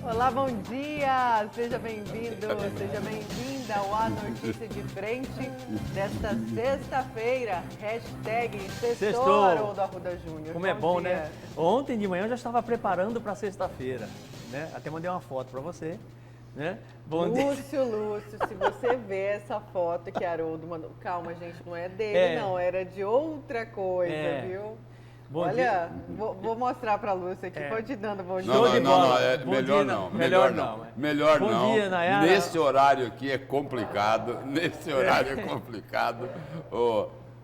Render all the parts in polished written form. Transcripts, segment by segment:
Olá, bom dia! Seja bem-vindo, seja bem-vinda ao A Notícia de Frente desta sexta-feira. Hashtag Sextou, Haroldo Arruda Júnior. Como é bom, né? Ontem de manhã eu já estava preparando para sexta-feira, né? Até mandei uma foto para você, né? Lúcio, se você vê essa foto que Haroldo mandou... Calma, gente, não é dele, não. Era de outra coisa, viu? Bom Olha, dia. Vou mostrar para a Lúcia aqui, pode te dando bom dia. Melhor não. Melhor bom não. Dia, Nayara. Nesse horário aqui é complicado.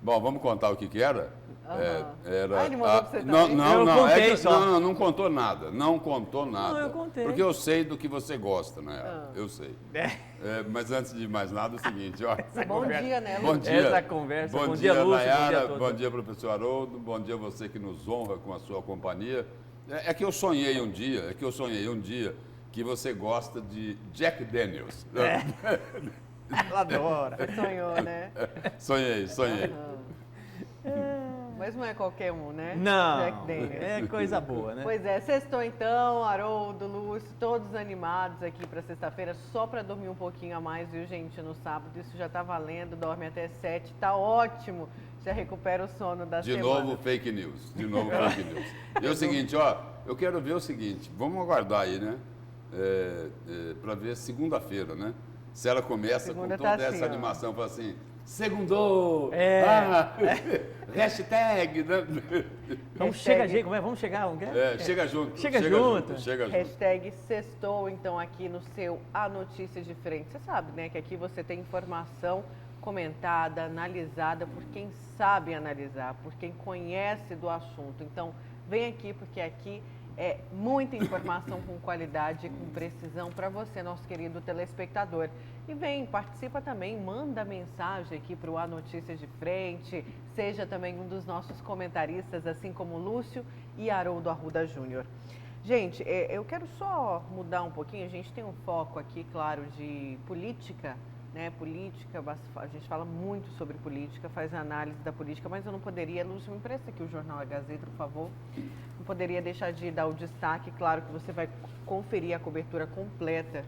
Bom, vamos contar o que era? Ele mandou pra você também? Não contou nada. Não, eu contei. Porque eu sei do que você gosta, né? Eu sei. Mas antes de mais nada, é o seguinte, ó. Bom dia, né, Lu? Bom dia. Essa conversa. Bom dia, Lúcio. Nayara. Bom dia a Bom dia, professor Haroldo. Bom dia a você que nos honra com a sua companhia. É que eu sonhei um dia que você gosta de Jack Daniels. Ela adora. Você sonhou, né? Sonhei. Mas não é qualquer um, né? Não, Jack Daniels. é coisa boa, né? Pois é, sextou então, Haroldo, Lúcio, todos animados aqui para sexta-feira, só para dormir um pouquinho a mais, viu, gente, no sábado. Isso já tá valendo, dorme até 7, tá ótimo. Já recupera o sono da semana. De novo fake news. E é o seguinte, ó, eu quero ver o seguinte, vamos aguardar aí, né? Para ver segunda-feira, né? Se ela começa com toda essa animação, fala assim, segundou! Hashtag! Né? Vamos chegar junto. Chega junto. Hashtag sextou, então, aqui no seu A Notícia de Frente. Você sabe, né, que aqui você tem informação comentada, analisada por quem sabe analisar, por quem conhece do assunto. Então, vem aqui, porque aqui é muita informação com qualidade e com precisão para você, nosso querido telespectador. E vem, participa também, manda mensagem aqui para o A Notícias de Frente, seja também um dos nossos comentaristas, assim como Lúcio e Haroldo Arruda Júnior. Gente, eu quero só mudar um pouquinho, a gente tem um foco aqui, claro, de política, né? Política, a gente fala muito sobre política, faz análise da política, mas eu não poderia, Lúcio, me empresta aqui o jornal A Gazeta, por favor. Não poderia deixar de dar o destaque, claro que você vai conferir a cobertura completa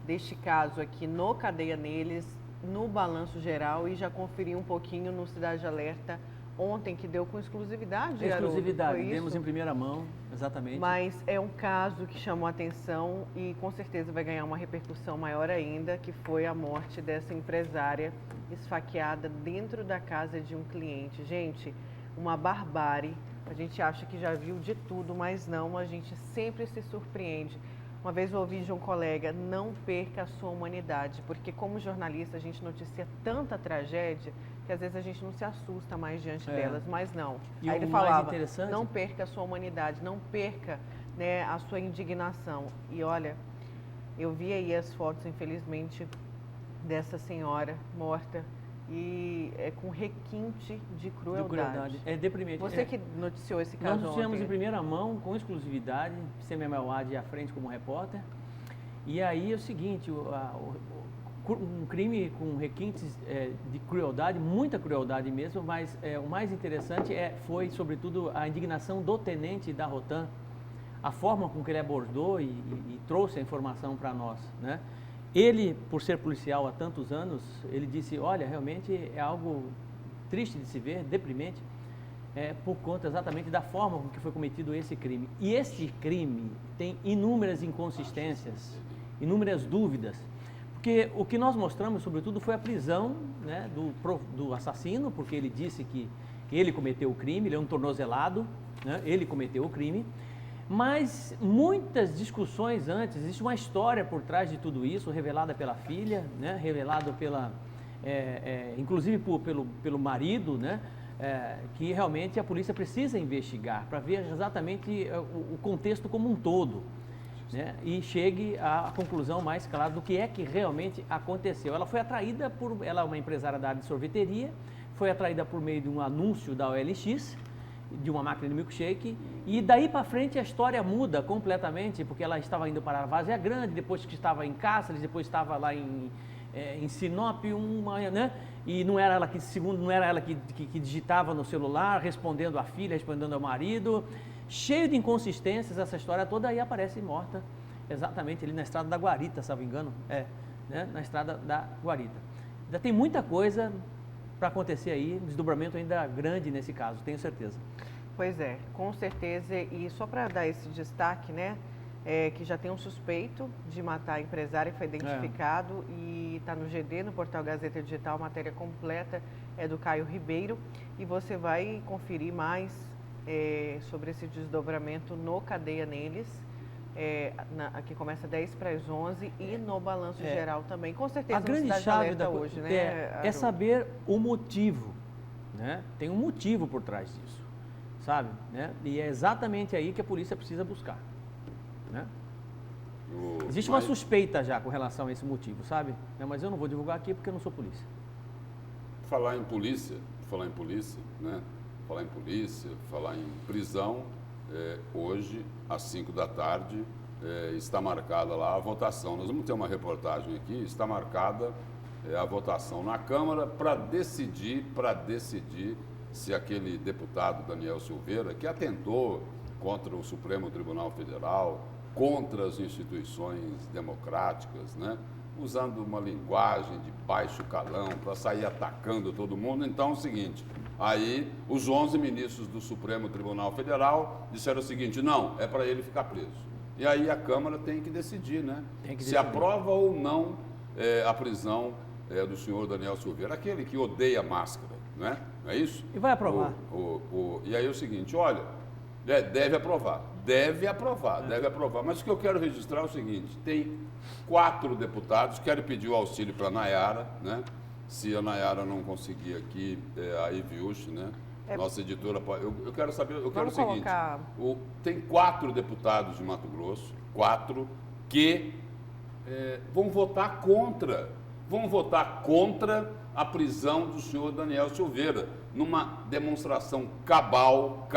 deste caso aqui no Cadeia Neles, no Balanço Geral, e já conferir um pouquinho no Cidade Alerta ontem, que deu com exclusividade. Exclusividade, demos em primeira mão, exatamente. Mas é um caso que chamou a atenção e com certeza vai ganhar uma repercussão maior ainda, que foi a morte dessa empresária esfaqueada dentro da casa de um cliente. Gente, uma barbárie. A gente acha que já viu de tudo, mas não, a gente sempre se surpreende. Uma vez eu ouvi de um colega, não perca a sua humanidade, porque como jornalista a gente noticia tanta tragédia que às vezes a gente não se assusta mais diante delas, mas não. E aí ele falava, não perca a sua humanidade, não perca, né, a sua indignação. E olha, eu vi aí as fotos, infelizmente, dessa senhora morta e com requinte de crueldade. É deprimente. Você que noticiou esse caso Nós noticiamos ontem. em primeira mão, com exclusividade, CMMA à frente como repórter. E aí é o seguinte, um crime com requintes de crueldade, muita crueldade mesmo, mas o mais interessante foi, sobretudo, a indignação do tenente da Rotan, a forma com que ele abordou e trouxe a informação para nós, né? Ele, por ser policial há tantos anos, ele disse, olha, realmente é algo triste de se ver, deprimente, por conta exatamente da forma com que foi cometido esse crime. E esse crime tem inúmeras inconsistências, inúmeras dúvidas, porque o que nós mostramos, sobretudo, foi a prisão, né, do assassino, porque ele disse que ele cometeu o crime, ele é um tornozelado, né, ele cometeu o crime. Mas muitas discussões antes, existe uma história por trás de tudo isso, revelada pela filha, né, revelado inclusive pelo marido, né, que realmente a polícia precisa investigar para ver exatamente o contexto como um todo, né, e chegue à conclusão mais clara do que é que realmente aconteceu. Ela foi atraída ela é uma empresária da área de sorveteria, foi atraída por meio de um anúncio da OLX, de uma máquina de milkshake, e daí para frente a história muda completamente, porque ela estava indo para a Várzea Grande, depois que estava em Cáceres, depois estava lá em Sinop, né? E não era ela que, segundo, não era ela que digitava no celular, respondendo à filha, respondendo ao marido, cheio de inconsistências essa história toda, aí aparece morta exatamente ali na estrada da Guarita, se não me engano, né? Na estrada da Guarita. Ainda tem muita coisa para acontecer aí, um desdobramento ainda grande nesse caso, tenho certeza. Pois é, com certeza, e só para dar esse destaque, né, que já tem um suspeito de matar empresário que foi identificado e está no GD, no portal Gazeta Digital, matéria completa é do Caio Ribeiro, e você vai conferir mais sobre esse desdobramento no Cadeia Neles, aqui começa 10 para as 11 e no Balanço Geral também, com certeza. A grande chave da hoje, né, é saber o motivo, né? Tem um motivo por trás disso, sabe? Né? E é exatamente aí que a polícia precisa buscar, né? Existe uma suspeita já com relação a esse motivo, sabe? Mas eu não vou divulgar aqui porque eu não sou polícia. Falar em polícia, né? Falar em polícia, falar em prisão, hoje, às 5 da tarde, está marcada lá a votação. Nós vamos ter uma reportagem aqui, está marcada a votação na Câmara para decidir se aquele deputado Daniel Silveira, que atentou contra o Supremo Tribunal Federal, contra as instituições democráticas, né? Usando uma linguagem de baixo calão para sair atacando todo mundo. Então, é o seguinte, aí os 11 ministros do Supremo Tribunal Federal disseram o seguinte, não, é para ele ficar preso. E aí a Câmara tem que decidir, né? Se aprova ou não a prisão do senhor Daniel Silveira, aquele que odeia máscara, né? Não é isso? E vai aprovar. E aí é o seguinte, olha, deve aprovar. Mas o que eu quero registrar é o seguinte, tem 4 deputados, quero pedir o auxílio para a Nayara, né? Se a Nayara não conseguir aqui, a Iviush, né? Nossa editora pode... Eu quero saber, eu quero o seguinte, tem 4 deputados de Mato Grosso, 4 que vão votar contra a prisão do senhor Daniel Silveira, numa demonstração cabal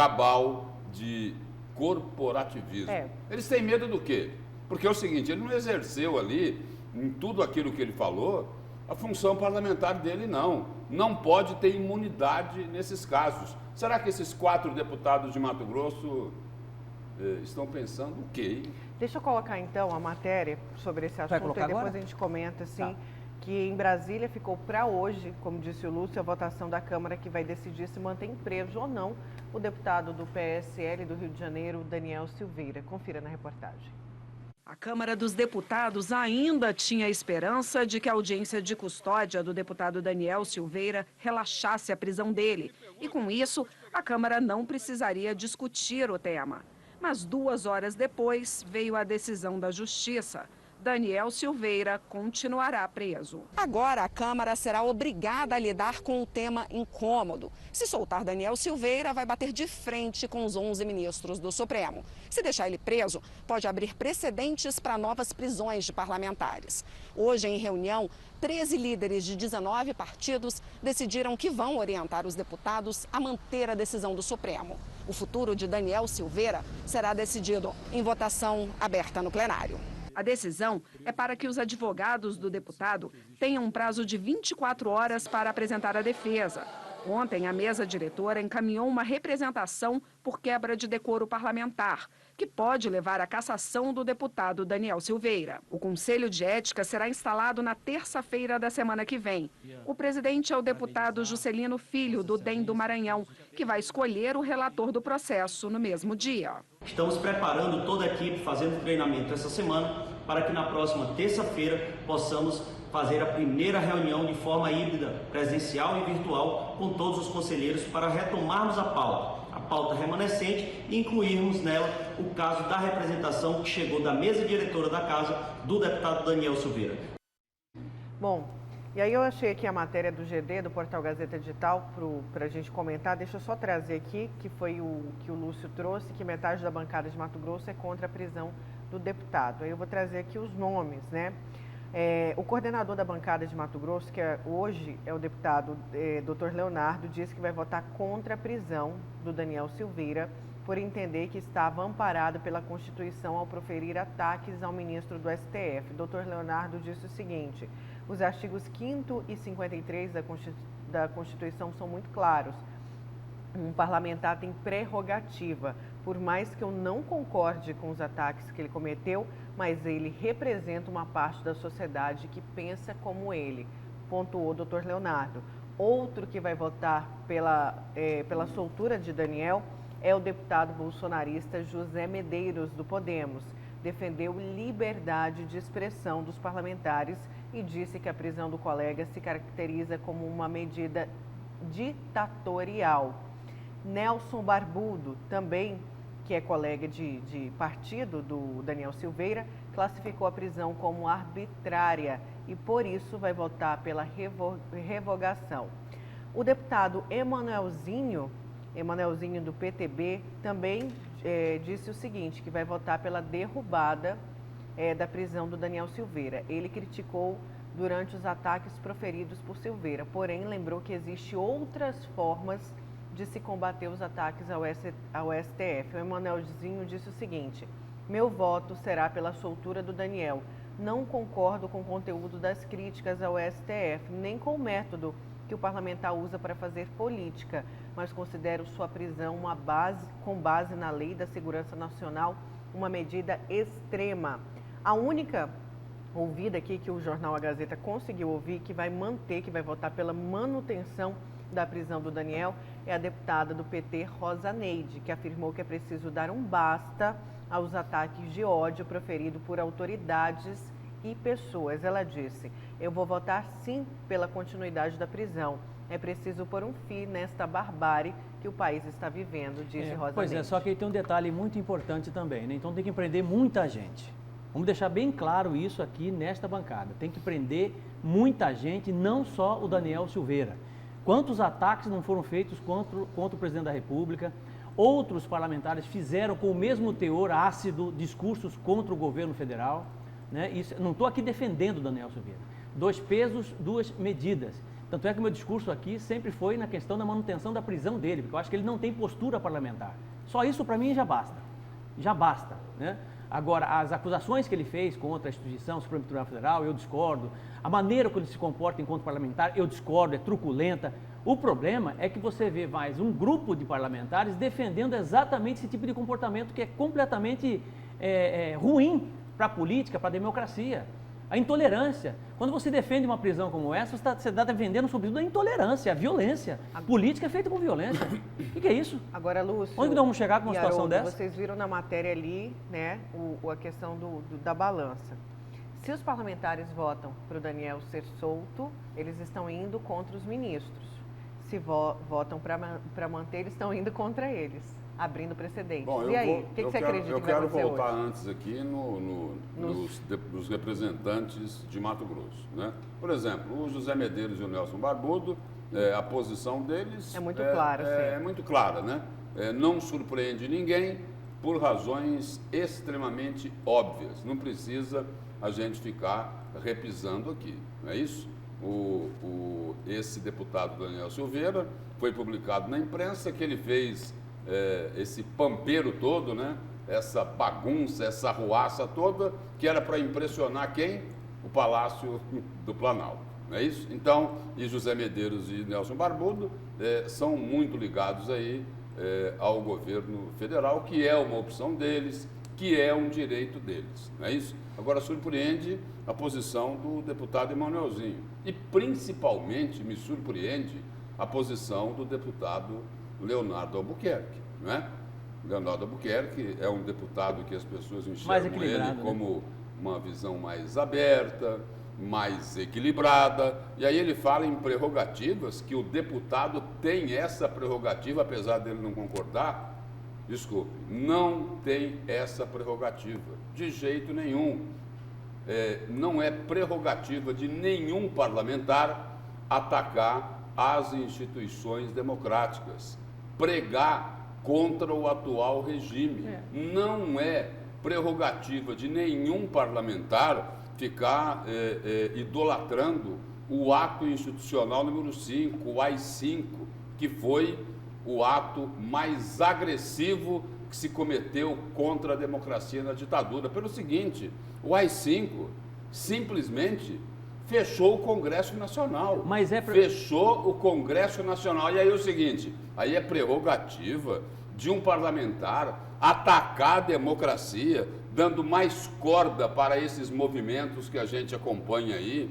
de corporativismo. Eles têm medo do quê? Porque é o seguinte, ele não exerceu ali, em tudo aquilo que ele falou, a função parlamentar dele não pode ter imunidade nesses casos. Será que esses 4 deputados de Mato Grosso estão pensando o quê? Hein? Deixa eu colocar então a matéria sobre esse assunto e depois agora? A gente comenta assim, que em Brasília ficou para hoje, como disse o Lúcio, a votação da Câmara que vai decidir se mantém preso ou não o deputado do PSL do Rio de Janeiro, Daniel Silveira. Confira na reportagem. A Câmara dos Deputados ainda tinha esperança de que a audiência de custódia do deputado Daniel Silveira relaxasse a prisão dele. E com isso, a Câmara não precisaria discutir o tema. Mas 2 horas depois, veio a decisão da Justiça. Daniel Silveira continuará preso. Agora, a Câmara será obrigada a lidar com o tema incômodo. Se soltar Daniel Silveira, vai bater de frente com os 11 ministros do Supremo. Se deixar ele preso, pode abrir precedentes para novas prisões de parlamentares. Hoje, em reunião, 13 líderes de 19 partidos decidiram que vão orientar os deputados a manter a decisão do Supremo. O futuro de Daniel Silveira será decidido em votação aberta no plenário. A decisão é para que os advogados do deputado tenham um prazo de 24 horas para apresentar a defesa. Ontem, a mesa diretora encaminhou uma representação por quebra de decoro parlamentar, que pode levar à cassação do deputado Daniel Silveira. O Conselho de Ética será instalado na terça-feira da semana que vem. O presidente é o deputado Juscelino Filho, do DEM do Maranhão, que vai escolher o relator do processo no mesmo dia. Estamos preparando toda a equipe, fazendo treinamento essa semana, para que na próxima terça-feira possamos fazer a primeira reunião de forma híbrida, presencial e virtual, com todos os conselheiros para retomarmos a pauta remanescente e incluirmos nela o caso da representação que chegou da mesa diretora da casa do deputado Daniel Silveira. Bom, e aí eu achei aqui a matéria do GD, do portal Gazeta Digital, para a gente comentar. Deixa eu só trazer aqui, que foi o que o Lúcio trouxe, que metade da bancada de Mato Grosso é contra a prisão do deputado. Aí eu vou trazer aqui os nomes, né? O coordenador da bancada de Mato Grosso, que hoje é o deputado Dr. Leonardo, disse que vai votar contra a prisão do Daniel Silveira, por entender que estava amparado pela Constituição ao proferir ataques ao ministro do STF. Dr. Leonardo disse o seguinte: os artigos 5º e 53 da Constituição são muito claros. Um parlamentar tem prerrogativa, por mais que eu não concorde com os ataques que ele cometeu, mas ele representa uma parte da sociedade que pensa como ele, pontuou o Dr. Leonardo. Outro que vai votar pela soltura de Daniel é o deputado bolsonarista José Medeiros, do Podemos. Defendeu liberdade de expressão dos parlamentares e disse que a prisão do colega se caracteriza como uma medida ditatorial. Nelson Barbudo, também, que é colega de partido do Daniel Silveira, classificou a prisão como arbitrária e, por isso, vai votar pela revogação. O deputado Emanuelzinho do PTB, também disse o seguinte, que vai votar pela derrubada da prisão do Daniel Silveira. Ele criticou durante os ataques proferidos por Silveira, porém lembrou que existem outras formas de se combater os ataques ao STF. O Emanuelzinho disse o seguinte: meu voto será pela soltura do Daniel. Não concordo com o conteúdo das críticas ao STF, nem com o método que o parlamentar usa para fazer política, mas considero sua prisão com base na Lei da Segurança Nacional uma medida extrema. A única ouvida aqui que o jornal A Gazeta conseguiu ouvir, que vai votar pela manutenção da prisão do Daniel, é a deputada do PT, Rosa Neide, que afirmou que é preciso dar um basta aos ataques de ódio proferidos por autoridades e pessoas. Ela disse: eu vou votar sim pela continuidade da prisão. É preciso pôr um fim nesta barbárie que o país está vivendo, disse Rosa Pois Neide. só que tem um detalhe muito importante também, né? Então tem que prender muita gente. Vamos deixar bem claro isso aqui nesta bancada. Tem que prender muita gente, não só o Daniel Silveira. Quantos ataques não foram feitos contra o presidente da República? Outros parlamentares fizeram com o mesmo teor ácido discursos contra o governo federal, né? Isso, não estou aqui defendendo o Daniel Silveira. 2 pesos, 2 medidas. Tanto é que o meu discurso aqui sempre foi na questão da manutenção da prisão dele, porque eu acho que ele não tem postura parlamentar. Só isso para mim já basta. Já basta, né? Agora, as acusações que ele fez contra a instituição Supremo Tribunal Federal, eu discordo. A maneira como ele se comporta enquanto parlamentar, eu discordo, é truculenta. O problema é que você vê mais um grupo de parlamentares defendendo exatamente esse tipo de comportamento que é completamente ruim para a política, para a democracia. A intolerância. Quando você defende uma prisão como essa, você está defendendo, sobretudo, a intolerância, a violência. A política é feita com violência. O que é isso? Agora, Lúcio... Onde nós vamos chegar com uma situação Haroldo, dessa? Vocês viram na matéria ali, né, a questão da balança. Se os parlamentares votam para o Daniel ser solto, eles estão indo contra os ministros. Se votam para manter, eles estão indo contra eles, abrindo precedentes. Bom, e aí, o que você acredita que vai acontecer Eu quero voltar hoje? antes aqui nos representantes de Mato Grosso, né? Por exemplo, o José Medeiros e o Nelson Barbudo, a posição deles... É muito clara, sim. É muito clara, né? Não surpreende ninguém por razões extremamente óbvias. Não precisa a gente ficar repisando aqui, não é isso? Esse deputado Daniel Silveira, foi publicado na imprensa que ele fez esse pampeiro todo, né? Essa bagunça, essa arruaça toda, que era para impressionar quem? O Palácio do Planalto, não é isso? Então, e José Medeiros e Nelson Barbudo são muito ligados aí ao governo federal, que é uma opção deles, que é um direito deles, não é isso? Agora, surpreende a posição do deputado Emanuelzinho e, principalmente, me surpreende a posição do deputado Leonardo Albuquerque, não é? Leonardo Albuquerque é um deputado que as pessoas enxergam ele como uma visão mais aberta, mais equilibrada, e aí ele fala em prerrogativas, que o deputado tem essa prerrogativa, apesar dele não concordar. Desculpe, não tem essa prerrogativa, de jeito nenhum. Não é prerrogativa de nenhum parlamentar atacar as instituições democráticas, pregar contra o atual regime. Não é prerrogativa de nenhum parlamentar ficar idolatrando o ato institucional número 5, o AI-5, que foi o ato mais agressivo que se cometeu contra a democracia na ditadura. Pelo seguinte, o AI-5 simplesmente fechou o Congresso Nacional. Fechou o Congresso Nacional. E aí é o seguinte, aí é prerrogativa de um parlamentar atacar a democracia, dando mais corda para esses movimentos que a gente acompanha aí,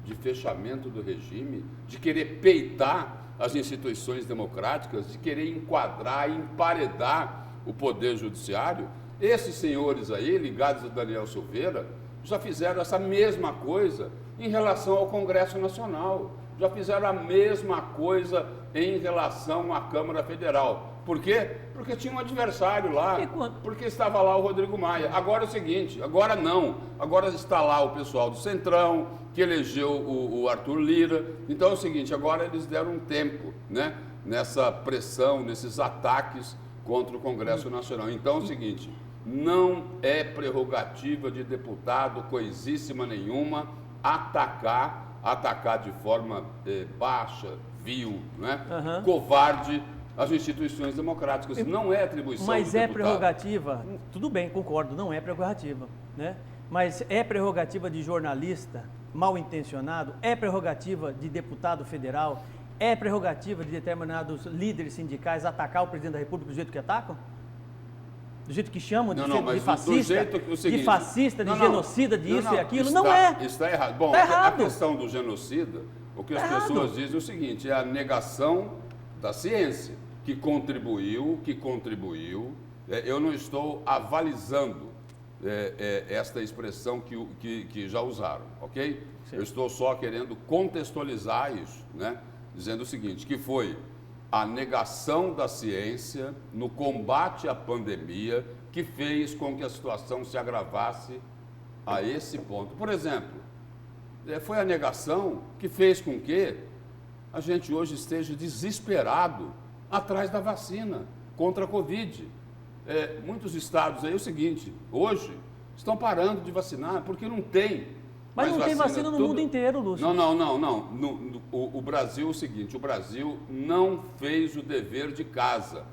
de fechamento do regime, de querer peitar as instituições democráticas, de querer enquadrar, emparedar o poder judiciário. Esses senhores aí, ligados a Daniel Silveira, já fizeram essa mesma coisa em relação ao Congresso Nacional, já fizeram a mesma coisa em relação à Câmara Federal. Por quê? Porque tinha um adversário lá, porque estava lá o Rodrigo Maia. Agora é o seguinte, agora não, agora está lá o pessoal do Centrão, que elegeu o Arthur Lira. Então é o seguinte, agora eles deram um tempo, né, nessa pressão, nesses ataques contra o Congresso Nacional. Então é o seguinte, não é prerrogativa de deputado coisíssima nenhuma atacar de forma baixa, vil, né, covarde as instituições democráticas. Não é atribuição do deputado. Mas é prerrogativa, tudo bem, concordo, não é prerrogativa, né? Mas é prerrogativa de jornalista mal intencionado, é prerrogativa de deputado federal, é prerrogativa de determinados líderes sindicais atacar o presidente da República do jeito que atacam? Do jeito que chamam de fascista, de genocida, de isso e aquilo? Não é. Está errado. Bom, a questão do genocida, o que as pessoas dizem é o seguinte, é a negação da ciência, que contribuiu. Eu não estou avalizando esta expressão que já usaram, ok? Sim. Eu estou só querendo contextualizar isso, né? Dizendo o seguinte, que foi a negação da ciência no combate à pandemia que fez com que a situação se agravasse a esse ponto. Por exemplo, foi a negação que fez com que a gente hoje esteja desesperado atrás da vacina contra a Covid. Muitos estados aí é o seguinte, hoje estão parando de vacinar porque não tem. Mas não tem vacina no mundo inteiro, Lúcio. Não. O Brasil é o seguinte, o Brasil não fez o dever de casa.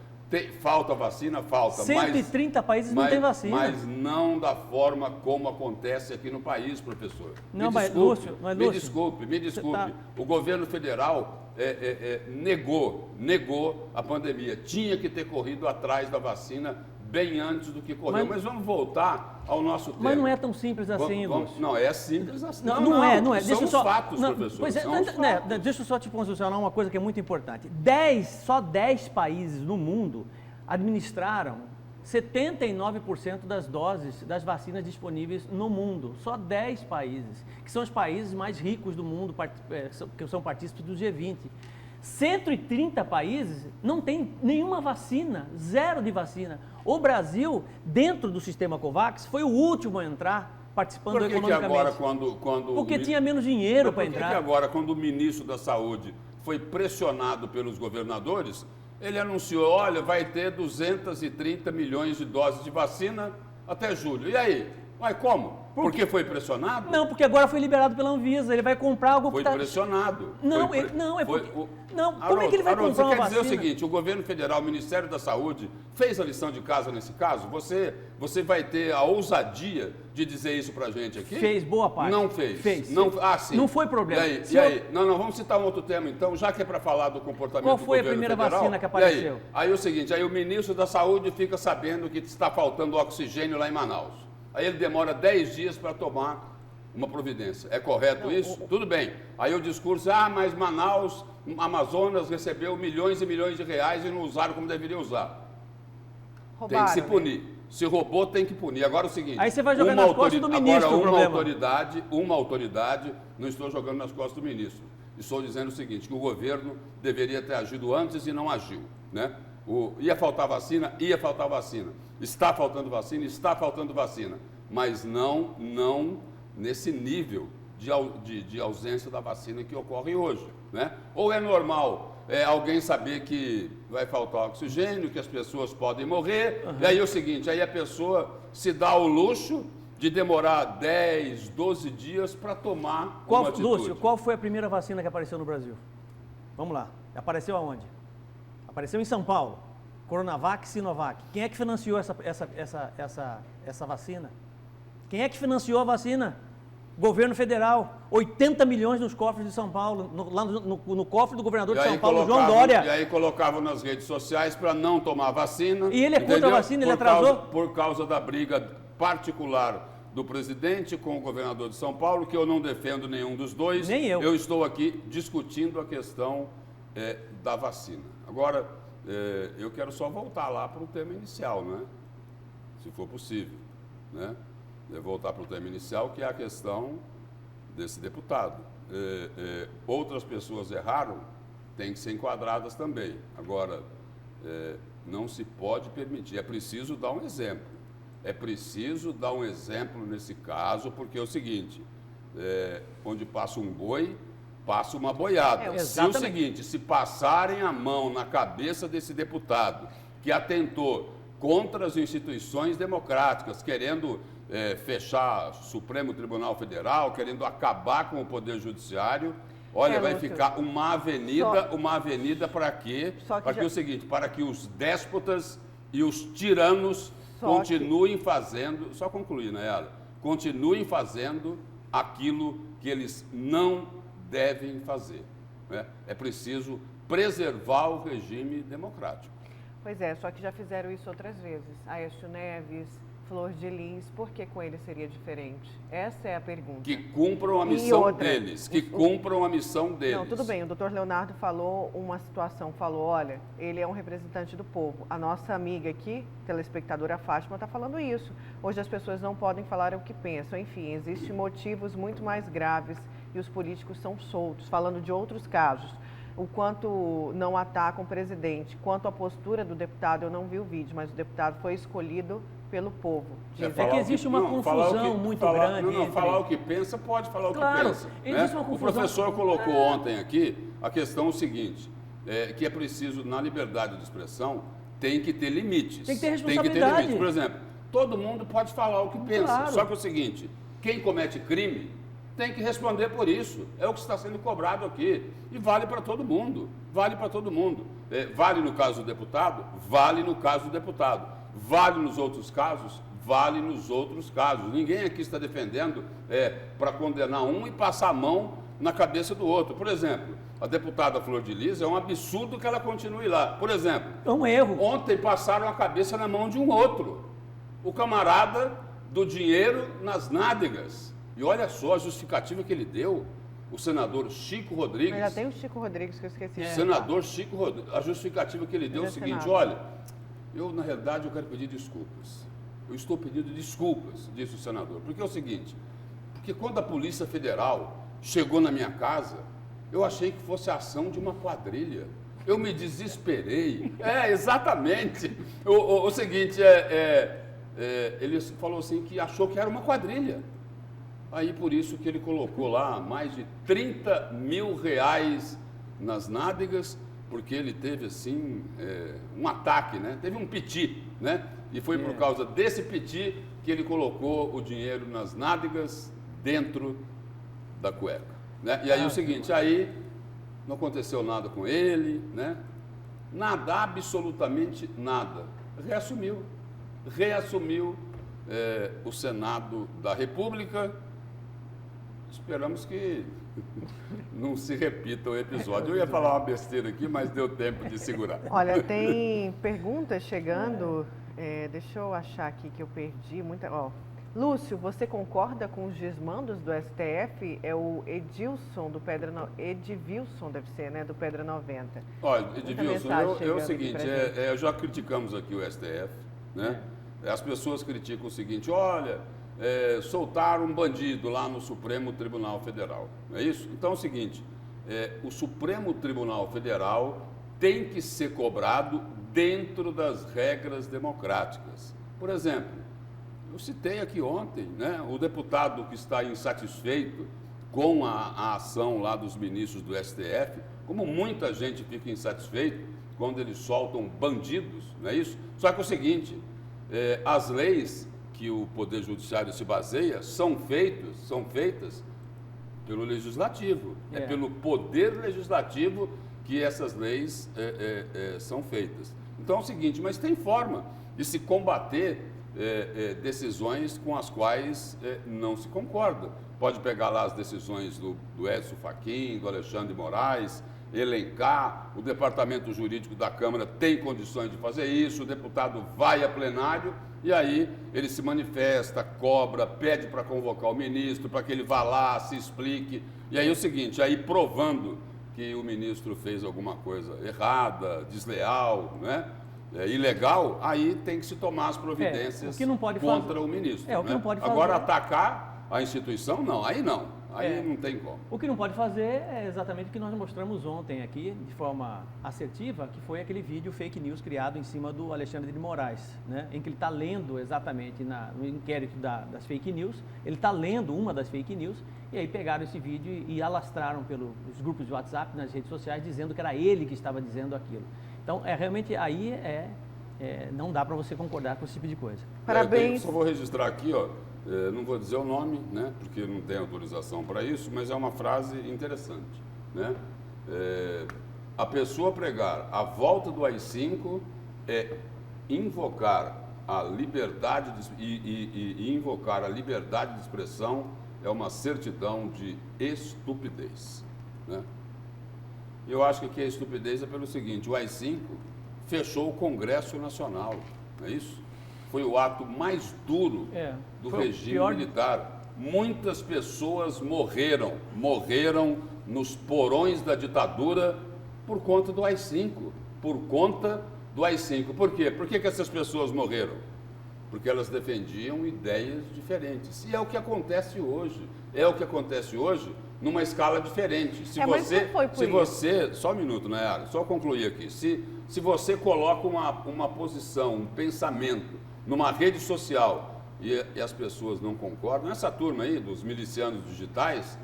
Falta vacina? Falta. 130 países não tem vacina. Mas não da forma como acontece aqui no país, professor. Não, me desculpe. Tá... O governo federal negou a pandemia. Tinha que ter corrido atrás da vacina bem antes do que correu. Mas vamos voltar ao nosso tema. Mas não é tão simples assim, Lúcio. Não, é simples assim. Não é. São os fatos, professor. Pois deixa eu só te posicionar uma coisa que é muito importante. Só 10 países no mundo administraram 79% das doses das vacinas disponíveis no mundo. Só 10 países, que são os países mais ricos do mundo, que são partícipes do G20. 130 países não tem nenhuma vacina, zero de vacina. O Brasil, dentro do sistema COVAX, foi o último a entrar participando economicamente. Agora, quando porque tinha menos dinheiro para entrar. Por que agora, quando o ministro da Saúde foi pressionado pelos governadores, ele anunciou, olha, vai ter 230 milhões de doses de vacina até julho. E aí? Mas como? Porque foi pressionado? Não, porque agora foi liberado pela Anvisa. Ele vai comprar algo que foi pressionado. Não, como é que ele vai comprar uma vacina? Você quer dizer o seguinte, o governo federal, o Ministério da Saúde, fez a lição de casa nesse caso? Você vai ter a ousadia de dizer isso pra gente aqui? Fez, boa parte. Não fez? Fez. Sim. Não foi problema. E aí? Não, vamos citar um outro tema então, já que é para falar do comportamento do governo federal. Qual foi a primeira vacina que apareceu? Aí é o seguinte, aí o ministro da Saúde fica sabendo que está faltando oxigênio lá em Manaus. Aí ele demora 10 dias para tomar uma providência. É correto isso? Tudo bem. Aí o discurso, mas Manaus, Amazonas recebeu milhões e milhões de reais e não usaram como deveria usar. Roubaram, tem que se punir. Se roubou, tem que punir. Agora é o seguinte... Aí você vai jogar nas costas do ministro o problema. Uma autoridade, não estou jogando nas costas do ministro. Estou dizendo o seguinte, que o governo deveria ter agido antes e não agiu, né? Ia faltar vacina? Ia faltar vacina. Está faltando vacina? Está faltando vacina. Mas não nesse nível de ausência da vacina que ocorre hoje, né? Ou é normal alguém saber que vai faltar oxigênio, que as pessoas podem morrer, e aí é o seguinte, aí a pessoa se dá o luxo de demorar 10, 12 dias para tomar uma atitude. Lúcio, qual foi a primeira vacina que apareceu no Brasil? Vamos lá. Apareceu aonde? Apareceu em São Paulo. Coronavac e Sinovac. Quem é que financiou essa vacina? Quem é que financiou a vacina? Governo federal, 80 milhões nos cofres de São Paulo, lá no cofre do governador de São Paulo, João Dória. E aí colocavam nas redes sociais para não tomar vacina. E ele é contra a vacina, ele atrasou. Por causa da briga particular do presidente com o governador de São Paulo, que eu não defendo nenhum dos dois. Nem eu. Eu estou aqui discutindo a questão da vacina. Agora, eu quero só voltar lá para o tema inicial, né? Se for possível, né? Voltar para o tema inicial, que é a questão desse deputado. Outras pessoas erraram, têm que ser enquadradas também. Agora, não se pode permitir, é preciso dar um exemplo. É preciso dar um exemplo nesse caso, porque é o seguinte, onde passa um boi, passa uma boiada. Se o seguinte, se passarem a mão na cabeça desse deputado, que atentou contra as instituições democráticas, querendo fechar Supremo Tribunal Federal, querendo acabar com o Poder Judiciário, olha, vai ficar uma avenida para quê? Para que o seguinte, para que os déspotas e os tiranos continuem fazendo, só concluir, Nayara, continuem fazendo aquilo que eles não devem fazer, né? É preciso preservar o regime democrático. Pois é, só que já fizeram isso outras vezes. Aécio Neves, Flor de Lis, por que com ele seria diferente? Essa é a pergunta. Que cumpram a missão deles, cumpram a missão deles. Não, tudo bem, o doutor Leonardo falou uma situação, olha, ele é um representante do povo. A nossa amiga aqui, telespectadora Fátima, está falando isso. Hoje as pessoas não podem falar o que pensam. Enfim, existem motivos muito mais graves e os políticos são soltos. Falando de outros casos, o quanto não atacam o presidente, quanto à postura do deputado, eu não vi o vídeo, mas o deputado foi escolhido pelo povo. É que existe uma confusão muito grande. Falar o que pensa, pode falar o que pensa. Existe uma confusão. O professor colocou ontem aqui a questão seguinte, que é preciso, na liberdade de expressão, tem que ter limites. Tem que ter responsabilidade. Por exemplo, todo mundo pode falar o que pensa, claro. Só que é o seguinte, quem comete crime tem que responder por isso. É o que está sendo cobrado aqui. E vale para todo mundo. Vale para todo mundo. Vale no caso do deputado? Vale no caso do deputado. Vale nos outros casos? Vale nos outros casos. Ninguém aqui está defendendo para condenar um e passar a mão na cabeça do outro. Por exemplo, a deputada Flor de Lis, é um absurdo que ela continue lá. Por exemplo, é um erro. Ontem passaram a cabeça na mão de um outro. O camarada do dinheiro nas nádegas. E olha só a justificativa que ele deu, o senador Chico Rodrigues. Mas já tem o Chico Rodrigues que eu esqueci. Senador Chico Rodrigues, a justificativa que ele deu é o seguinte, olha, eu na realidade eu quero pedir desculpas. Eu estou pedindo desculpas, disse o senador. Porque é o seguinte, porque quando a Polícia Federal chegou na minha casa, eu achei que fosse a ação de uma quadrilha. Eu me desesperei. Exatamente. O seguinte, ele falou assim que achou que era uma quadrilha. Aí por isso que ele colocou lá mais de 30 mil reais nas nádegas, porque ele teve assim um ataque, né? Teve um piti, né? E foi por causa desse piti que ele colocou o dinheiro nas nádegas dentro da cueca, né? E aí o seguinte, aí não aconteceu nada com ele, né? Nada, absolutamente nada. Reassumiu o Senado da República. Esperamos que não se repita o episódio. Eu ia falar uma besteira aqui, mas deu tempo de segurar. Olha, tem perguntas chegando. Deixa eu achar aqui que eu perdi muita. Lúcio, você concorda com os desmandos do STF? É o Edilson do Pedra Edvilson, deve ser, né? Do Pedra 90. Olha, Edvilson, é o seguinte, já criticamos aqui o STF, né? As pessoas criticam o seguinte, olha, soltaram um bandido lá no Supremo Tribunal Federal, não é isso? Então é o seguinte, o Supremo Tribunal Federal tem que ser cobrado dentro das regras democráticas. Por exemplo, eu citei aqui ontem, né, o deputado que está insatisfeito com a ação lá dos ministros do STF, como muita gente fica insatisfeito quando eles soltam bandidos, não é isso? Só que é o seguinte, as leis que o Poder Judiciário se baseia são feitas pelo Legislativo. É pelo Poder Legislativo que essas leis são feitas. Então é o seguinte, mas tem forma de se combater decisões com as quais não se concorda. Pode pegar lá as decisões do Edson Fachin, do Alexandre de Moraes, elencar, o departamento jurídico da Câmara tem condições de fazer isso, o deputado vai a plenário e aí ele se manifesta, cobra, pede para convocar o ministro, para que ele vá lá, se explique. E aí é o seguinte, aí provando que o ministro fez alguma coisa errada, desleal, né? Ilegal, aí tem que se tomar as providências o que não pode contra fazer, o ministro. o que não pode fazer. Agora, atacar a instituição, não, aí não. Aí não tem como. O que não pode fazer é exatamente o que nós mostramos ontem aqui, de forma assertiva, que foi aquele vídeo fake news criado em cima do Alexandre de Moraes, né? Em que ele está lendo exatamente no inquérito das fake news, ele está lendo uma das fake news, e aí pegaram esse vídeo e alastraram pelos grupos de WhatsApp, nas redes sociais, dizendo que era ele que estava dizendo aquilo. Então, realmente, aí não dá para você concordar com esse tipo de coisa. Parabéns. Eu só vou registrar aqui, ó. Não vou dizer o nome, né, porque não tem autorização para isso, mas é uma frase interessante, né? A pessoa pregar a volta do AI-5 é invocar a liberdade e invocar a liberdade de expressão é uma certidão de estupidez, né? Eu acho que aqui a estupidez é pelo seguinte, o AI-5 fechou o Congresso Nacional, não é isso? Foi o ato mais duro do regime militar. Muitas pessoas morreram nos porões da ditadura por conta do AI-5, por conta do AI-5. Por quê? Por que essas pessoas morreram? Porque elas defendiam ideias diferentes. E é o que acontece hoje. É o que acontece hoje numa escala diferente. Só um minuto, Nayara, só concluir aqui. Se você coloca uma posição, um pensamento numa rede social e as pessoas não concordam, essa turma aí dos milicianos digitais,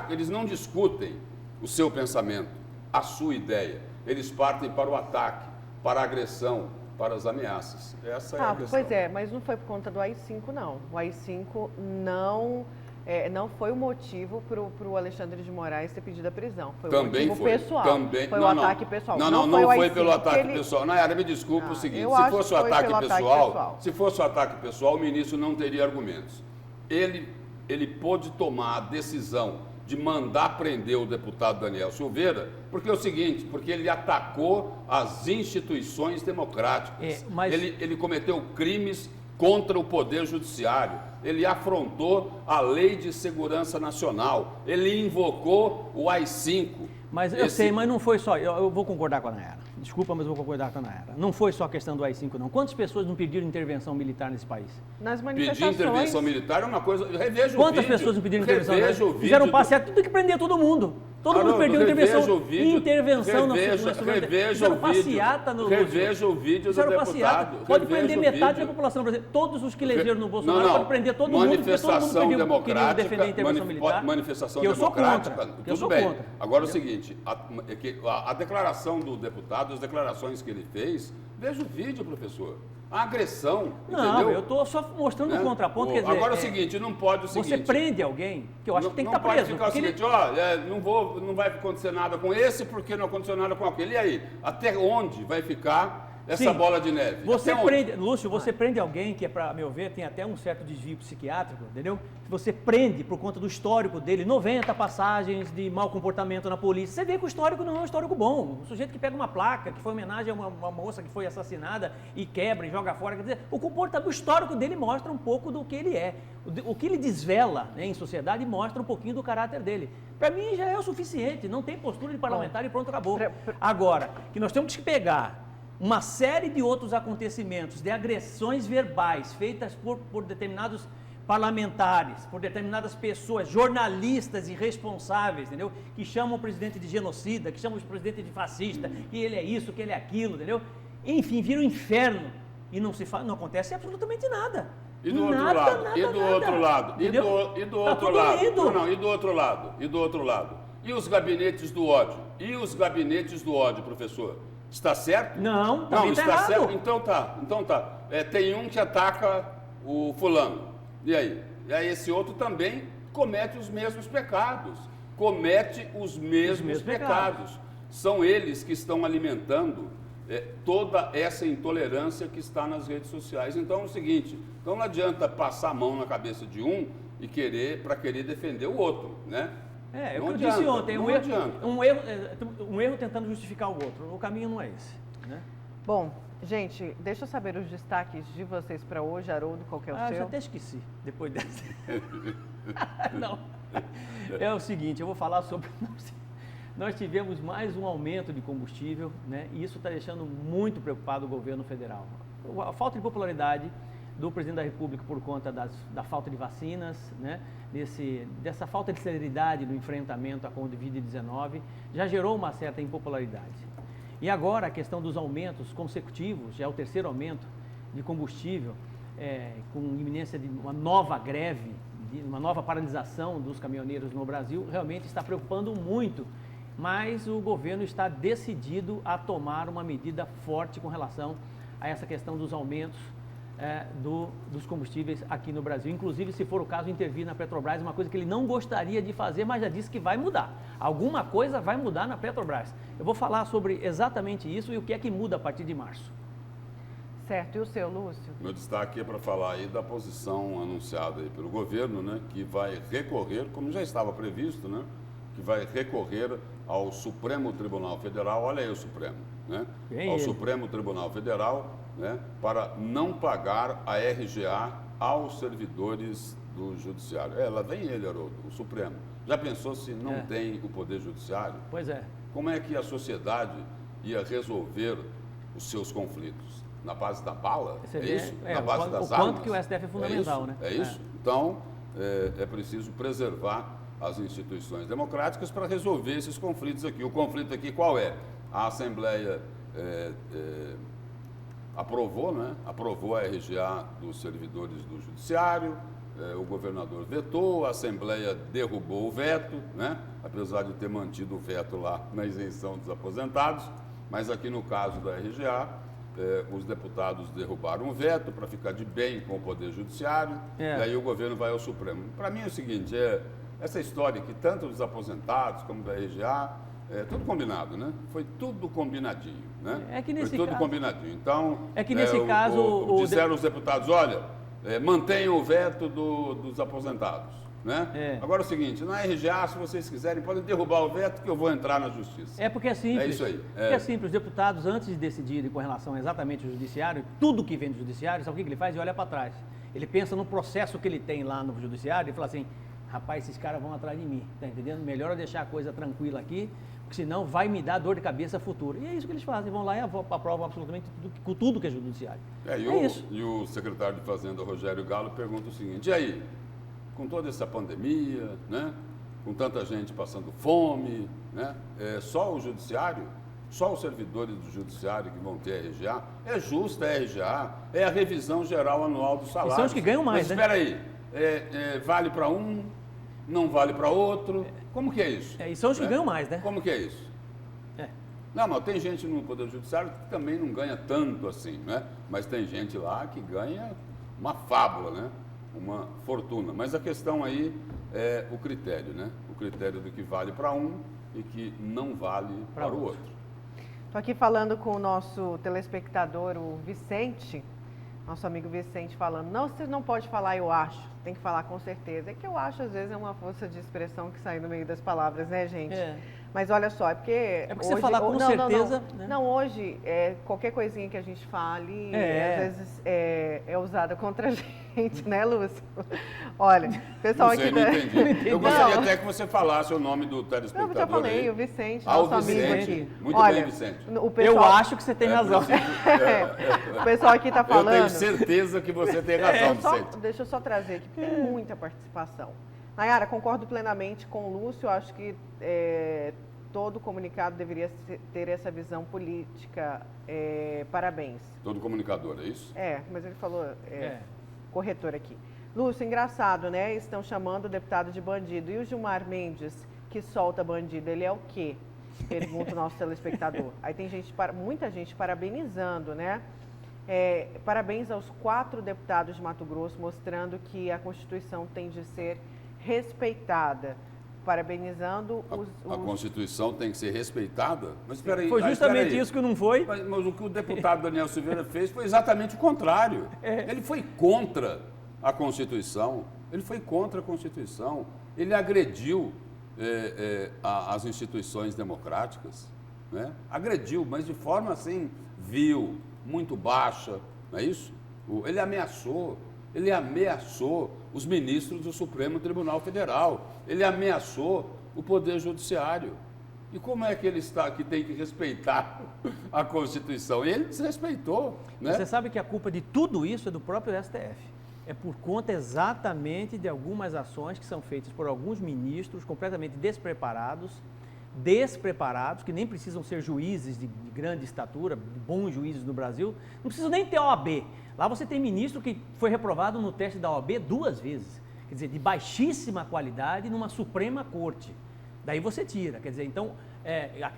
eles não discutem o seu pensamento, a sua ideia. Eles partem para o ataque, para a agressão, para as ameaças. Essa é a questão. Pois é, mas não foi por conta do AI-5, não. O AI-5 não foi o motivo para o Alexandre de Moraes ter pedido a prisão. Foi o motivo pessoal. Foi o ataque pessoal. Não foi pelo ataque pessoal. Nayara, me desculpa o seguinte, se fosse o ataque pessoal, o ministro não teria argumentos. Ele pôde tomar a decisão de mandar prender o deputado Daniel Silveira, porque é o seguinte, porque ele atacou as instituições democráticas. Ele cometeu crimes contra o Poder Judiciário, ele afrontou a Lei de Segurança Nacional, ele invocou o AI-5. Mas eu sei, mas não foi só, eu vou concordar com a Nayara, desculpa, mas eu vou concordar com a Nayara. Não foi só a questão do AI-5, não. Quantas pessoas não pediram intervenção militar nesse país? Nas manifestações. Pedir intervenção militar é uma coisa, reveja o Quantas vídeo. pessoas não pediram intervenção? Reveja o vídeo. Fizeram passeata, tudo que prender todo mundo. Todo mundo perdeu intervenção. Fizeram passeata no Reveja o vídeo do deputado. Pode prender metade da população brasileira. Todos os que elegeram no Bolsonaro podem prender todo mundo, porque todo mundo queria defender a intervenção militar. Manifestação que eu democrática. Sou contra. Tudo bem. Agora é o seguinte, a declaração do deputado, as declarações que ele fez, veja o vídeo, professor. A agressão, não, entendeu? Eu estou só mostrando o contraponto, quer dizer... Agora é o seguinte, não pode o seguinte... Você prende alguém, que eu acho que tem que estar preso. Não pode ficar o seguinte, não vai acontecer nada com esse, porque não aconteceu nada com aquele. E aí, até onde vai ficar essa bola de neve? Você prende, Lúcio, você prende alguém que, para meu ver, tem até um certo desvio psiquiátrico, entendeu? Você prende por conta do histórico dele, 90 passagens de mau comportamento na polícia. Você vê que o histórico não é um histórico bom. O sujeito que pega uma placa, que foi homenagem a uma moça que foi assassinada e quebra e joga fora, quer dizer, o histórico dele mostra um pouco do que ele é. O que ele desvela, né, em sociedade mostra um pouquinho do caráter dele. Para mim já é o suficiente, não tem postura de parlamentar e pronto, acabou. Agora, que nós temos que pegar uma série de outros acontecimentos, de agressões verbais feitas por determinados parlamentares, por determinadas pessoas, jornalistas irresponsáveis, entendeu? Que chamam o presidente de genocida, que chamam o presidente de fascista, que ele é isso, que ele é aquilo, entendeu? Enfim, vira um inferno e não acontece absolutamente nada. E do outro lado? E os gabinetes do ódio? Professor? Está certo? Não, também está errado. Certo. Então tá. Tem um que ataca o fulano. E aí? E aí esse outro também comete os mesmos pecados. São eles que estão alimentando toda essa intolerância que está nas redes sociais. Então é o seguinte, então não adianta passar a mão na cabeça de um e querer defender o outro, né? É o Não que eu adianta, disse ontem, não um adianta. erro tentando justificar o outro. O caminho não é esse, né? Bom, gente, deixa eu saber os destaques de vocês para hoje. Haroldo, qual que é o Eu seu? já até esqueci, depois dessa. Não, é o seguinte, eu vou falar sobre... Nós tivemos mais um aumento de combustível, né? E isso está deixando muito preocupado o governo federal. A falta de popularidade do presidente da República por conta da falta de vacinas, né? Dessa falta de celeridade no enfrentamento à Covid-19, já gerou uma certa impopularidade. E agora a questão dos aumentos consecutivos, já é o terceiro aumento de combustível, com iminência de uma nova greve, de uma nova paralisação dos caminhoneiros no Brasil, realmente está preocupando muito. Mas o governo está decidido a tomar uma medida forte com relação a essa questão dos aumentos dos combustíveis aqui no Brasil. Inclusive, se for o caso, intervir na Petrobras, uma coisa que ele não gostaria de fazer, mas já disse que vai mudar. Alguma coisa vai mudar na Petrobras. Eu vou falar sobre exatamente isso e o que é que muda a partir de março. Certo. E o seu, Lúcio? Meu destaque é para falar aí da posição anunciada aí pelo governo, né? Que vai recorrer, como já estava previsto, né? Que vai recorrer ao Supremo Tribunal Federal, olha aí o Supremo, né? Ao Supremo Tribunal Federal, né? Para não pagar a RGA aos servidores do Judiciário. Lá vem ele, Haroldo, o Supremo. Já pensou se não tem o Poder Judiciário? Pois é. Como é que a sociedade ia resolver os seus conflitos? Na base da bala? Você É vê, isso? Na base das armas? O quanto que o STF é fundamental, né? É isso? Então, é preciso preservar as instituições democráticas para resolver esses conflitos aqui. O conflito aqui qual é? A Assembleia aprovou, né? Aprovou a RGA dos servidores do Judiciário, o governador vetou, a Assembleia derrubou o veto, né? Apesar de ter mantido o veto lá na isenção dos aposentados, mas aqui no caso da RGA, os deputados derrubaram o veto para ficar de bem com o Poder Judiciário, e aí o governo vai ao Supremo. Para mim é o seguinte, essa história que tanto dos aposentados como da RGA, tudo combinado, né? Foi tudo combinadinho, né? Foi tudo combinadinho. Então, disseram os deputados, olha, mantenham o veto dos aposentados, né? Agora é o seguinte, na RGA, se vocês quiserem, podem derrubar o veto que eu vou entrar na justiça. Porque é simples. É isso aí. Porque é simples, os deputados, antes de decidirem com relação exatamente ao judiciário, tudo que vem do judiciário, sabe o que ele faz? Ele olha para trás. Ele pensa no processo que ele tem lá no judiciário e fala assim, rapaz, esses caras vão atrás de mim, tá entendendo? Melhor eu deixar a coisa tranquila aqui, porque senão vai me dar dor de cabeça futura. E é isso que eles fazem, vão lá e aprovam absolutamente tudo que é judiciário. Isso. E o secretário de Fazenda, Rogério Galo, pergunta o seguinte, e aí, com toda essa pandemia, né? Com tanta gente passando fome, né? Só o judiciário, só os servidores do judiciário que vão ter RGA, é justa a RGA, é a revisão geral anual do salário. E são os que ganham mais, mas espera aí, vale para um, não vale para outro. Como que é isso? E são os que ganham mais, né? Como que é isso? Não, mas tem gente no Poder Judiciário que também não ganha tanto assim, né? Mas tem gente lá que ganha uma fábula, né? Uma fortuna. Mas a questão aí é o critério, né? O critério do que vale para um e que não vale para o outro. Estou aqui falando com o nosso telespectador, o Vicente, nosso amigo Vicente, falando, não, você não pode falar eu acho, tem que falar com certeza. É que eu acho, às vezes, é uma força de expressão que sai no meio das palavras, né, gente? Mas olha só, é porque... É porque hoje, você falar com certeza... Não, hoje, qualquer coisinha que a gente fale, às vezes é usada contra a gente, né, Lúcio? Olha, pessoal aqui... Não entendi. Eu gostaria até que você falasse o nome do telespectador. Não, já falei, aí. o Vicente, nosso amigo aqui. Muito bem, Vicente. Eu acho que você tem razão. O pessoal aqui está falando... Eu tenho certeza que você tem razão, Vicente. Deixa eu só trazer aqui, porque tem muita participação. Nayara, concordo plenamente com o Lúcio, acho que todo comunicado deveria ter essa visão política. Parabéns. Todo comunicador, é isso? Mas ele falou corretor aqui. Lúcio, engraçado, né? Estão chamando o deputado de bandido. E o Gilmar Mendes, que solta bandido, ele é o quê? Pergunta o nosso telespectador. Aí tem muita gente parabenizando, né? Parabéns aos 4 deputados de Mato Grosso, mostrando que a Constituição tem de ser respeitada. parabenizando A Constituição tem que ser respeitada? Mas espera aí. Foi justamente isso que não foi. Mas o que o deputado Daniel Silveira fez foi exatamente o contrário. Ele foi contra a Constituição. Ele foi contra a Constituição. Ele agrediu as instituições democráticas. Né? Agrediu, mas de forma assim, vil, muito baixa. Não é isso? Ele ameaçou os ministros do Supremo Tribunal Federal. Ele ameaçou o Poder Judiciário. E como é que ele está que tem que respeitar a Constituição? E ele desrespeitou. Né? Você sabe que a culpa de tudo isso é do próprio STF. É por conta exatamente de algumas ações que são feitas por alguns ministros completamente despreparados, que nem precisam ser juízes de grande estatura, bons juízes no Brasil, não precisam nem ter OAB. Lá você tem ministro que foi reprovado no teste da OAB 2 vezes, quer dizer, de baixíssima qualidade numa Suprema Corte. Daí você tira, quer dizer, então,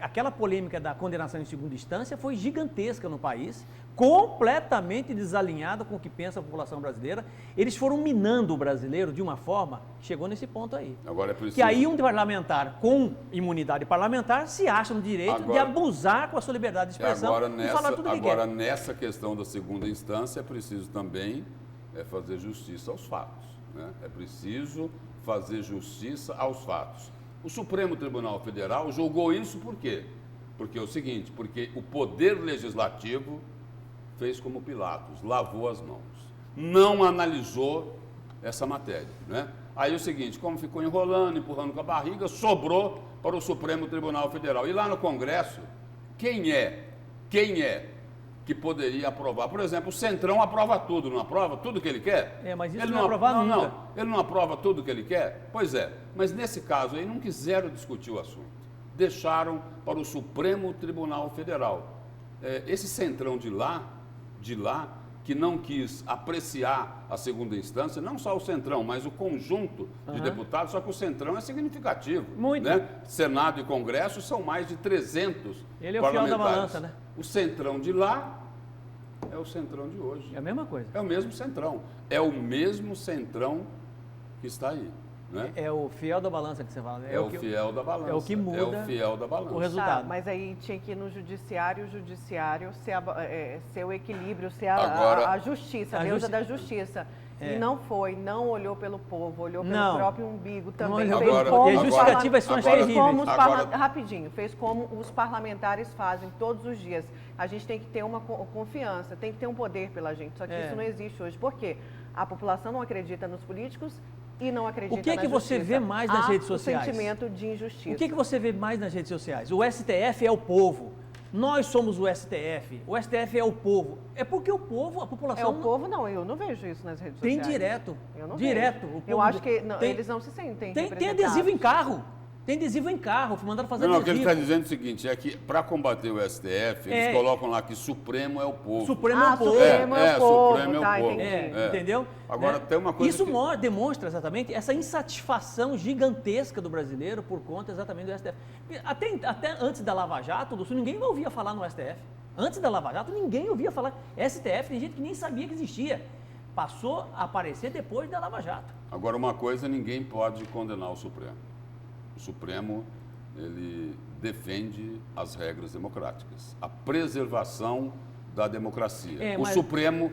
aquela polêmica da condenação em segunda instância foi gigantesca no país, completamente desalinhada com o que pensa a população brasileira. Eles foram minando o brasileiro de uma forma que chegou nesse ponto aí. Agora é preciso... Que aí um parlamentar com imunidade parlamentar se acha no direito de abusar com a sua liberdade de expressão e falar tudo que quer. Agora, nessa questão da segunda instância, é preciso também fazer justiça aos fatos. Né? É preciso fazer justiça aos fatos. O Supremo Tribunal Federal julgou isso por quê? Porque é o seguinte, porque o Poder Legislativo fez como Pilatos, lavou as mãos, não analisou essa matéria. Né? Aí o seguinte, como ficou enrolando, empurrando com a barriga, sobrou para o Supremo Tribunal Federal. E lá no Congresso, quem é que poderia aprovar? Por exemplo, o Centrão aprova tudo, não aprova tudo que ele quer? Mas isso não é aprovar nunca. Não, ele não aprova tudo que ele quer? Pois é, mas nesse caso aí não quiseram discutir o assunto. Deixaram para o Supremo Tribunal Federal. Esse Centrão de lá, que não quis apreciar a segunda instância, não só o Centrão, mas o conjunto de deputados, só que o Centrão é significativo. Muito. Né? Senado e Congresso são mais de 300 Ele é o parlamentares. fiel da balança, né? O Centrão de lá é o Centrão de hoje. É a mesma coisa. É o mesmo Centrão. É o mesmo Centrão que está aí. Né? É o fiel da balança que você fala, né? É o fiel da balança. É o que muda. É o fiel da balança. O resultado. Tá, mas aí tinha que ir no judiciário ser o equilíbrio, ser Agora, a justiça, a deusa da justiça. E não foi, não olhou pelo povo, olhou pelo próprio umbigo também. E as justificativas são terríveis. Rapidinho, fez como os parlamentares fazem todos os dias. A gente tem que ter uma confiança, tem que ter um poder pela gente, só que isso não existe hoje. Por quê? A população não acredita nos políticos e não acredita na justiça. O que você vê mais nas redes sociais? O sentimento de injustiça. O que você vê mais nas redes sociais? O STF é o povo. Nós somos o STF. O STF é o povo. É porque o povo, a população... É o povo, não. Eu não vejo isso nas redes sociais. Tem direto. Eu não direto. Vejo. Eu acho que eles não se sentem Tem adesivo em carro. Tem adesivo em carro, mandaram fazer adesivo. Não, o que ele está dizendo é o seguinte, é que para combater o STF, eles colocam lá que Supremo é o povo. Supremo é o povo. Supremo é o povo, Supremo é o povo. Entendeu? Agora, tem uma coisa isso demonstra exatamente essa insatisfação gigantesca do brasileiro por conta exatamente do STF. Até antes da Lava Jato, ninguém ouvia falar no STF. Antes da Lava Jato, ninguém ouvia falar. STF, tem gente que nem sabia que existia. Passou a aparecer depois da Lava Jato. Agora, uma coisa, ninguém pode condenar o Supremo. O Supremo, ele defende as regras democráticas, a preservação da democracia. O Supremo,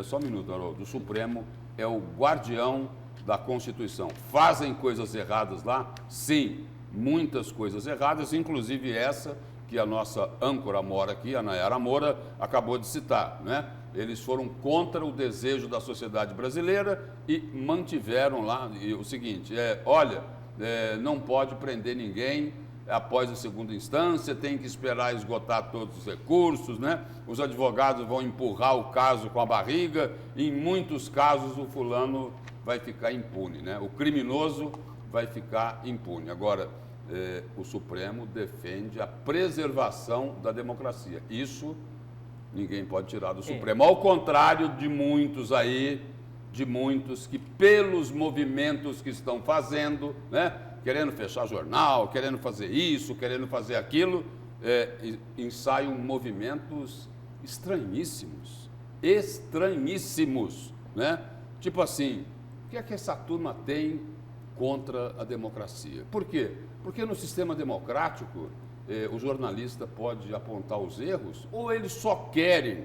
só um minuto, Haroldo, o Supremo é o guardião da Constituição. Fazem coisas erradas lá? Sim, muitas coisas erradas, inclusive essa que a nossa âncora mora aqui, a Nayara Moura, acabou de citar, né? Eles foram contra o desejo da sociedade brasileira e mantiveram lá o seguinte, não pode prender ninguém após a segunda instância, tem que esperar esgotar todos os recursos, né? Os advogados vão empurrar o caso com a barriga e, em muitos casos, o fulano vai ficar impune, né? O criminoso vai ficar impune. Agora, o Supremo defende a preservação da democracia. Isso ninguém pode tirar do Supremo. Ao contrário de muitos que pelos movimentos que estão fazendo, né, querendo fechar jornal, querendo fazer isso, querendo fazer aquilo, ensaiam movimentos estranhíssimos, né? Tipo assim, o que é que essa turma tem contra a democracia. Por quê? Porque no sistema democrático, o jornalista pode apontar os erros, ou eles só querem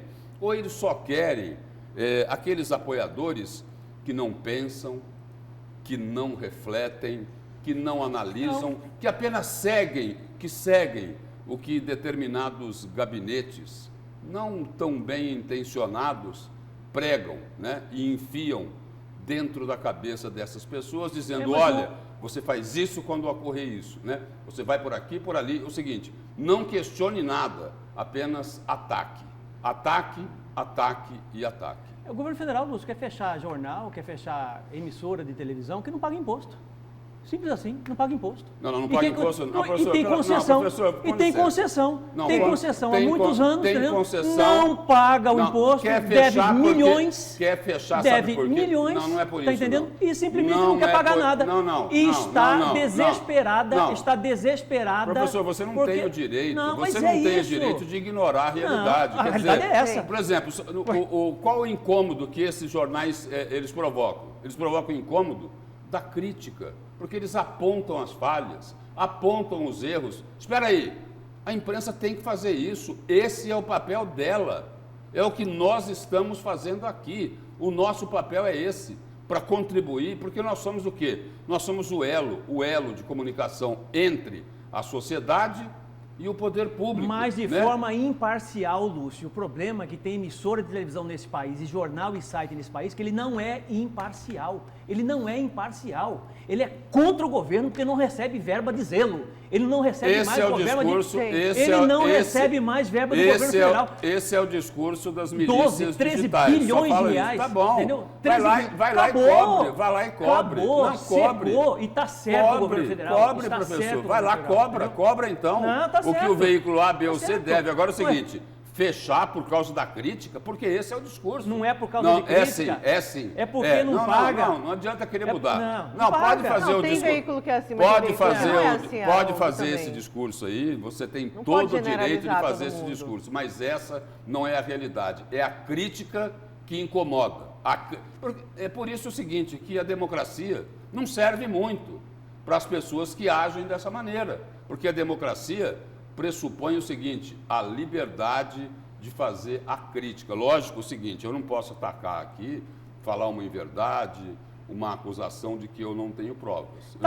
aqueles apoiadores que não pensam, que não refletem, que não analisam, que apenas seguem o que determinados gabinetes, não tão bem intencionados, pregam, né, e enfiam dentro da cabeça dessas pessoas, dizendo, olha, você faz isso quando ocorrer isso, né? Você vai por aqui, por ali. O seguinte, não questione nada, apenas ataque. Ataque, ataque e ataque. O governo federal, Lúcio, quer fechar jornal, quer fechar emissora de televisão que não paga imposto. Simples assim, não paga imposto. Não paga imposto. E tem concessão. E tem concessão. Tem concessão há muitos anos, entendeu? Não paga o imposto, deve milhões. Quer fechar, deve sabe por quê? milhões. Não é por isso. Tá entendendo? E simplesmente não quer pagar nada. E está desesperada, está desesperada. Professor, você não tem o direito. Você não tem o direito de ignorar a realidade. A realidade é essa. Por exemplo, qual o incômodo que esses jornais eles provocam? Eles provocam incômodo da crítica, porque eles apontam as falhas, apontam os erros. Espera aí, a imprensa tem que fazer isso, esse é o papel dela, é o que nós estamos fazendo aqui, o nosso papel é esse, para contribuir, porque nós somos o quê? Nós somos o elo de comunicação entre a sociedade e o poder público. Mas de forma imparcial, Lúcio. O problema é que tem emissora de televisão nesse país e jornal e site nesse país que ele não é imparcial. Ele não é imparcial. Ele é contra o governo porque não recebe verba de zelo. Ele não recebe mais verba de... Ele não recebe mais verba do governo federal. Esse é o discurso das milícias 13 digitais. bilhões de reais. Tá bom. Entendeu? Vai lá e cobre. Acabou, Não, cobre. secou, e está certo o governo federal. Cobre, professor. Vai lá, cobra então. Não, tá o que certo. o veículo A, B ou C certo. deve. Agora é o seguinte... Fechar por causa da crítica, porque esse é o discurso. Não é por causa de crítica. É sim. É porque não paga. Não adianta querer mudar. Não pode fazer o tem discurso. Veículo que é acima Pode fazer esse discurso aí, você tem todo o direito de fazer esse discurso, mas essa não é a realidade. É a crítica que incomoda. É por isso o seguinte, que a democracia não serve muito para as pessoas que agem dessa maneira, porque a democracia pressupõe o seguinte, a liberdade de fazer a crítica. Lógico, o seguinte, eu não posso atacar aqui, falar uma inverdade, uma acusação de que eu não tenho provas.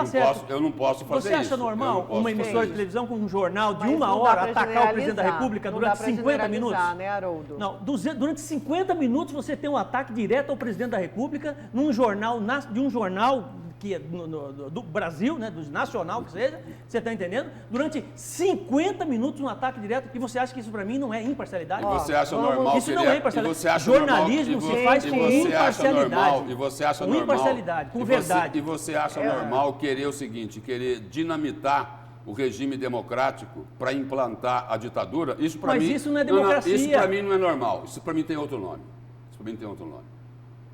Eu não posso fazer isso. Você acha normal uma emissora de televisão com um jornal de uma hora atacar o presidente da República durante 50 minutos? Né, Haroldo? Não, durante 50 minutos você tem um ataque direto ao presidente da República num jornal, de um jornal que é do Brasil, né, do nacional que seja, você está entendendo? Durante 50 minutos um ataque direto, e você acha que isso para mim não é imparcialidade? E você acha normal isso não é imparcialidade. Jornalismo se faz com imparcialidade. E você acha com normal, imparcialidade, com verdade. E você acha normal querer o seguinte, querer dinamitar o regime democrático para implantar a ditadura? Isso para mim... Mas isso não é democracia. Isso para mim não é normal. Isso para mim tem outro nome.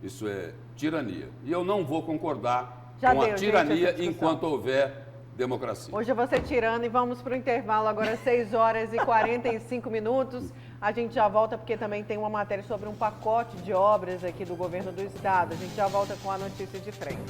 Isso é tirania. E eu não vou concordar com a tirania enquanto houver democracia. Hoje eu vou ser tirano e vamos para o intervalo agora, 6 horas e 45 minutos. A gente já volta porque também tem uma matéria sobre um pacote de obras aqui do governo do estado. A gente já volta com a notícia de frente.